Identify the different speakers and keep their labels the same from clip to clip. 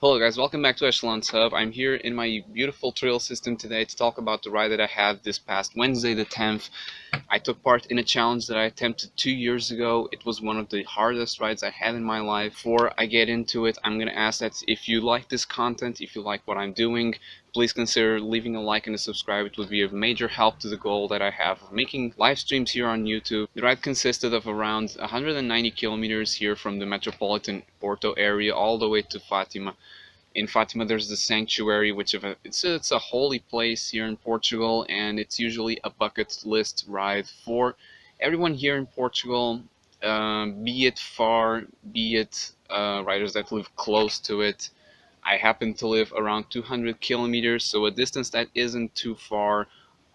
Speaker 1: Hello guys, welcome back to Echelon's Hub. I'm here in my beautiful trail system today to talk about the ride that I had this past Wednesday the 10th. I took part in a challenge that I attempted 2 years ago. It was one of the hardest rides I had in my life. Before I get into it, I'm going to ask that if you like this content, if you like what I'm doing, please consider leaving a like and a subscribe. It would be a major help to the goal that I have of making live streams here on YouTube. The ride consisted of around 190 kilometers here from the metropolitan Porto area all the way to Fatima. In Fatima, there's the sanctuary, which it's a holy place here in Portugal, and it's usually a bucket list ride for everyone here in Portugal, be it far, be it riders that live close to it. I happen to live around 200 kilometers, so a distance that isn't too far,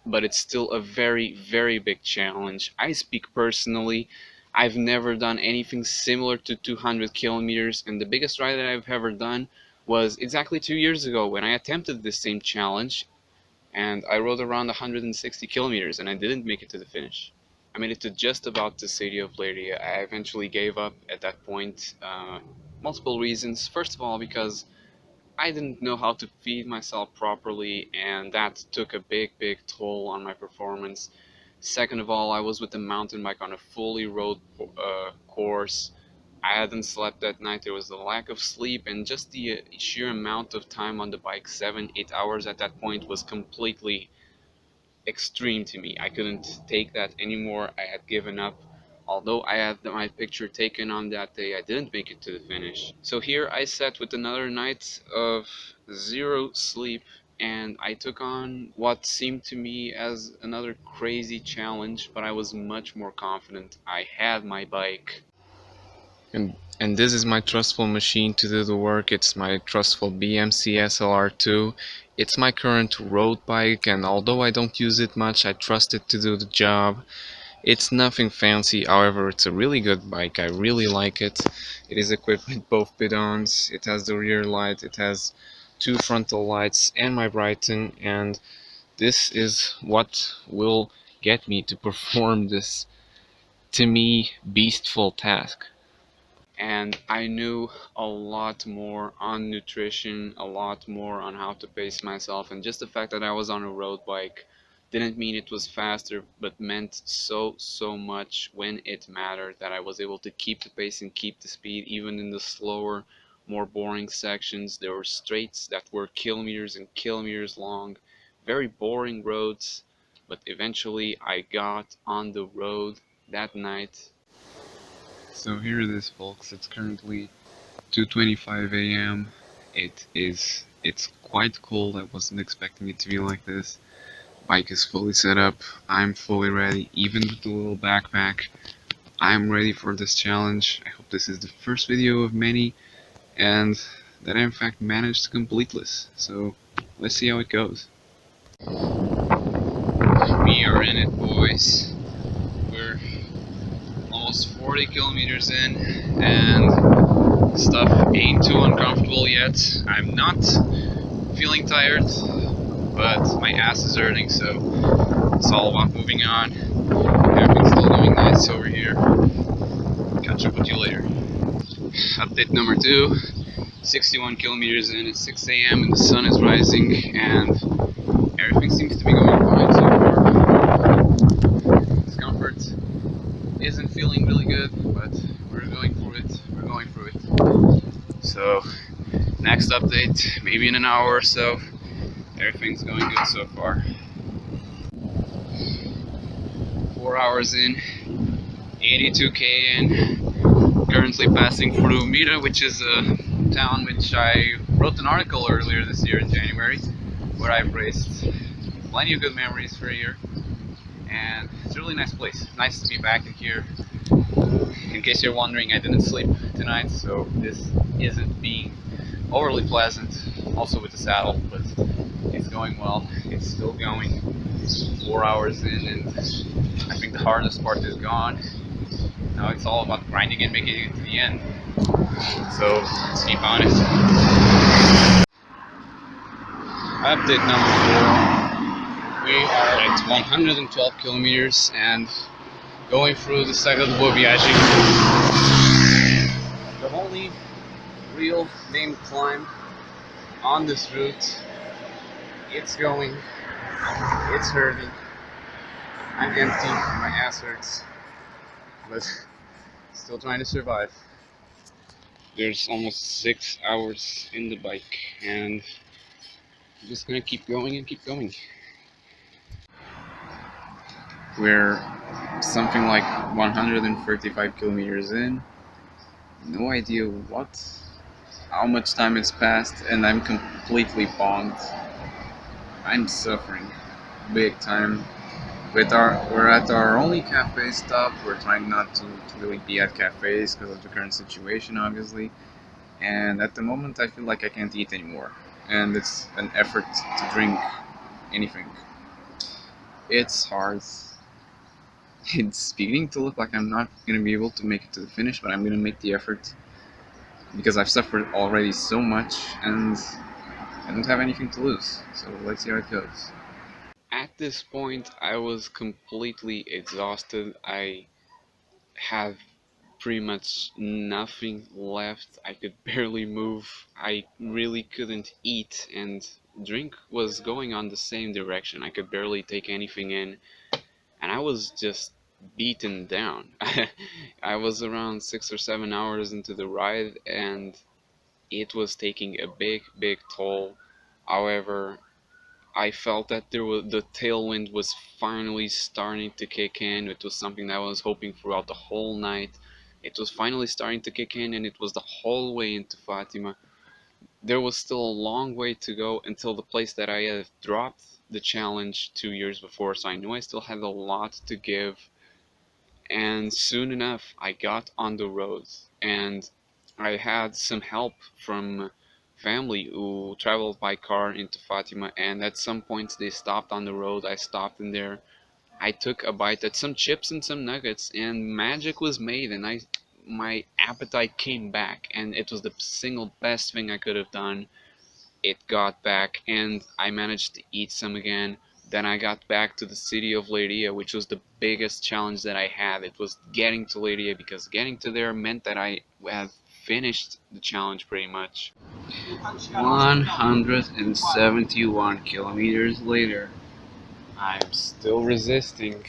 Speaker 1: but it's still a very, very big challenge. I speak personally. I've never done anything similar to 200 kilometers, and the biggest ride that I've ever done was exactly 2 years ago when I attempted this same challenge, and I rode around 160 kilometers and I didn't make it to the finish. I made it to just about the city of Leiria. I eventually gave up at that point. Multiple reasons. First of all, because I didn't know how to feed myself properly, and that took a big toll on my performance. Second of all, I was with the mountain bike on a fully road course. I hadn't slept that night. There was a lack of sleep, and just the sheer amount of time on the bike, 7-8 hours at that point, was completely extreme to me. I couldn't take that anymore. I had given up. Although I had my picture taken on that day, I didn't make it to the finish. So here I sat with another night of zero sleep, and I took on what seemed to me as another crazy challenge, but I was much more confident. I had my bike. And this is my trustful machine to do the work. It's my trustful BMC SLR2. It's my current road bike, and although I don't use it much, I trust it to do the job. It's nothing fancy, however it's a really good bike. I really like it. It is equipped with both bidons, it has the rear light, it has two frontal lights and my Brighton, and this is what will get me to perform this, to me, beastful task. And I knew a lot more on nutrition, a lot more on how to pace myself, and just the fact that I was on a road bike didn't mean it was faster, but meant so much when it mattered, that I was able to keep the pace and keep the speed even in the slower, more boring sections. There were straights that were kilometers and kilometers long, very boring roads, but eventually I got on the road that night. So here it is, folks. It's currently 2:25 a.m. It's quite cold. I wasn't expecting it to be like this. Bike is fully set up. I'm fully ready, even with the little backpack. I'm ready for this challenge. I hope this is the first video of many, and that I in fact managed to complete this. So let's see how it goes. We are in it, boys. We're almost 40 kilometers in, and stuff ain't too uncomfortable yet. I'm not feeling tired, but my ass is hurting, so it's all about moving on. Everything's still going nice over here. Catch up with you later. Update number 2, 61 kilometers in, it's 6 a.m. and the sun is rising, and everything seems to be going fine so far. Discomfort isn't feeling really good, but we're going for it. We're going through it. So, next update, maybe in an hour or so. Everything's going good so far. 4 hours in, 82k in. Currently passing through Mira, which is a town which I wrote an article earlier this year in January, where I've raced. Plenty of good memories for a year. And it's a really nice place. Nice to be back in here. In case you're wondering, I didn't sleep tonight, so this isn't being overly pleasant, also with the saddle, but it's going well. It's still going. 4 hours in, and I think the hardest part is gone. Now it's all about grinding and making it to the end. So let's keep on it. Update number 4. We are at 112 kilometers and going through the side of the Boa Viagem. The only real named climb on this route. It's going, it's hurting. I'm empty, my ass hurts, but still trying to survive. There's almost 6 hours in the bike, and I'm just gonna keep going and keep going. We're something like 135 kilometers in. No idea how much time has passed, and I'm completely bombed. I'm suffering big time. We're at our only cafe stop. We're trying not to really be at cafes because of the current situation, obviously. And at the moment, I feel like I can't eat anymore, and it's an effort to drink anything. It's hard. It's beginning to look like I'm not gonna be able to make it to the finish, but I'm gonna make the effort because I've suffered already so much, and I don't have anything to lose. So let's see how it goes. At this point, I was completely exhausted. I have pretty much nothing left. I could barely move. I really couldn't eat, and drink was going on the same direction. I could barely take anything in, and I was just beaten down. I was around 6 or 7 hours into the ride, and it was taking a big toll. However, I felt that the tailwind was finally starting to kick in. It was something that I was hoping throughout the whole night. It was finally starting to kick in, and it was the whole way into Fatima. There was still a long way to go until the place that I had dropped the challenge 2 years before, so I knew I still had a lot to give. And soon enough, I got on the road, and I had some help from family who traveled by car into Fatima, and at some point they stopped on the road. I stopped in there. I took a bite at some chips and some nuggets, and magic was made, and my appetite came back, and it was the single best thing I could have done. It got back, and I managed to eat some again. Then I got back to the city of Leiria, which was the biggest challenge that I had. It was getting to Leiria, because getting to there meant that I had finished the challenge pretty much. 171 kilometers later, I'm still resisting.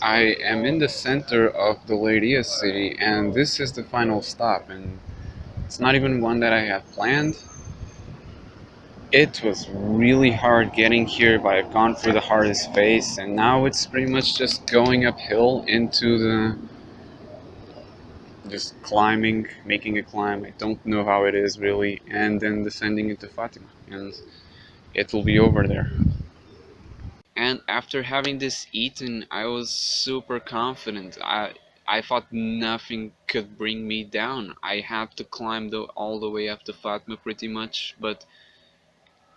Speaker 1: I am in the center of the Leiria city, and this is the final stop, and it's not even one that I have planned. It was really hard getting here, but I've gone through the hardest phase, and now it's pretty much just going uphill into the just climbing, making a climb. I don't know how it is really, and then descending into Fatima, and it will be over there. And after having this eaten, I was super confident. I thought nothing could bring me down. I had to climb all the way up to Fatima pretty much, but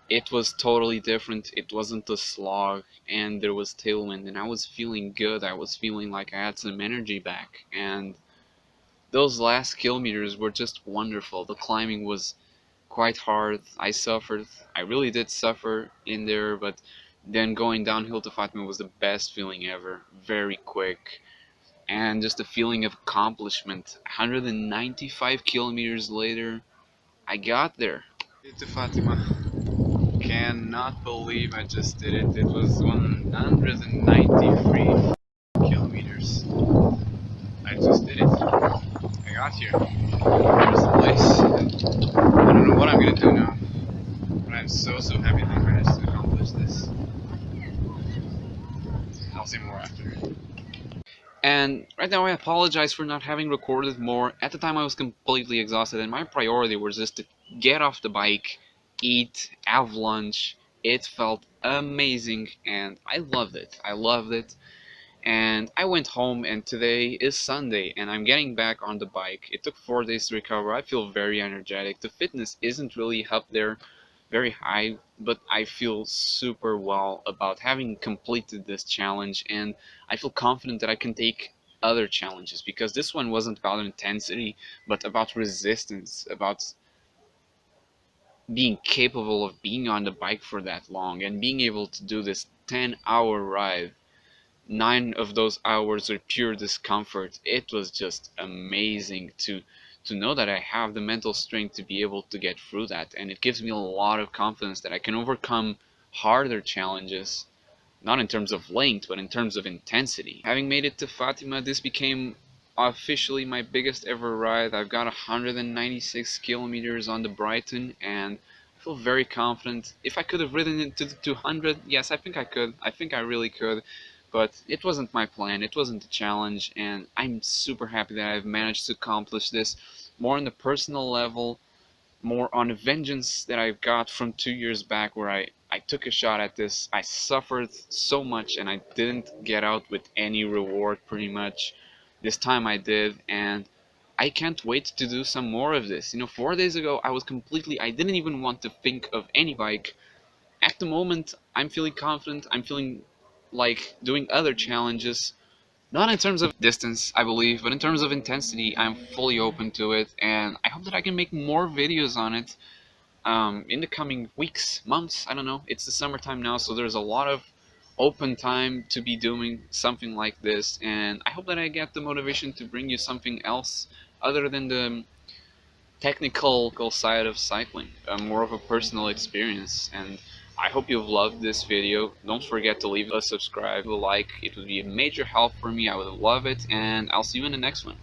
Speaker 1: it was totally different. It wasn't a slog, and there was tailwind, and I was feeling good. I was feeling like I had some energy back, and those last kilometers were just wonderful. The climbing was quite hard. I suffered. I really did suffer in there, but then going downhill to Fatima was the best feeling ever. Very quick, and just a feeling of accomplishment. 195 kilometers later, I got there. To Fatima. Cannot believe I just did it. It was 193 kilometers. I just did it. I got here. Here's the place. I don't know what I'm gonna do now, but I'm so happy that I managed to accomplish this. I'll say more after. And right now I apologize for not having recorded more. At the time I was completely exhausted, and my priority was just to get off the bike, eat, have lunch. It felt amazing, and I loved it. I loved it. And I went home, and today is Sunday, and I'm getting back on the bike. It took 4 days to recover. I feel very energetic. The fitness isn't really up there very high, but I feel super well about having completed this challenge, and I feel confident that I can take other challenges, because this one wasn't about intensity, but about resistance, about being capable of being on the bike for that long and being able to do this 10-hour ride. 9 of those hours are pure discomfort. It was just amazing to to know that I have the mental strength to be able to get through that. And it gives me a lot of confidence that I can overcome harder challenges, not in terms of length, but in terms of intensity. Having made it to Fatima, this became officially my biggest ever ride. I've got 196 kilometers on the Brighton, and I feel very confident. If I could have ridden it to the 200, yes, I think I could. I think I really could. But it wasn't my plan, it wasn't a challenge, and I'm super happy that I've managed to accomplish this more on the personal level, more on a vengeance that I've got from 2 years back where I took a shot at this. I suffered so much and I didn't get out with any reward pretty much. This time I did, and I can't wait to do some more of this. 4 days ago I didn't even want to think of any bike. At the moment, I'm feeling confident, I'm feeling like doing other challenges. Not in terms of distance, I believe, but in terms of intensity, I'm fully open to it, and I hope that I can make more videos on it in the coming weeks, months. I don't know. It's the summertime now, so there's a lot of open time to be doing something like this, and I hope that I get the motivation to bring you something else other than the technical side of cycling, more of a personal experience. And I hope you've loved this video. Don't forget to leave a subscribe, a like. It would be a major help for me. I would love it, and I'll see you in the next one.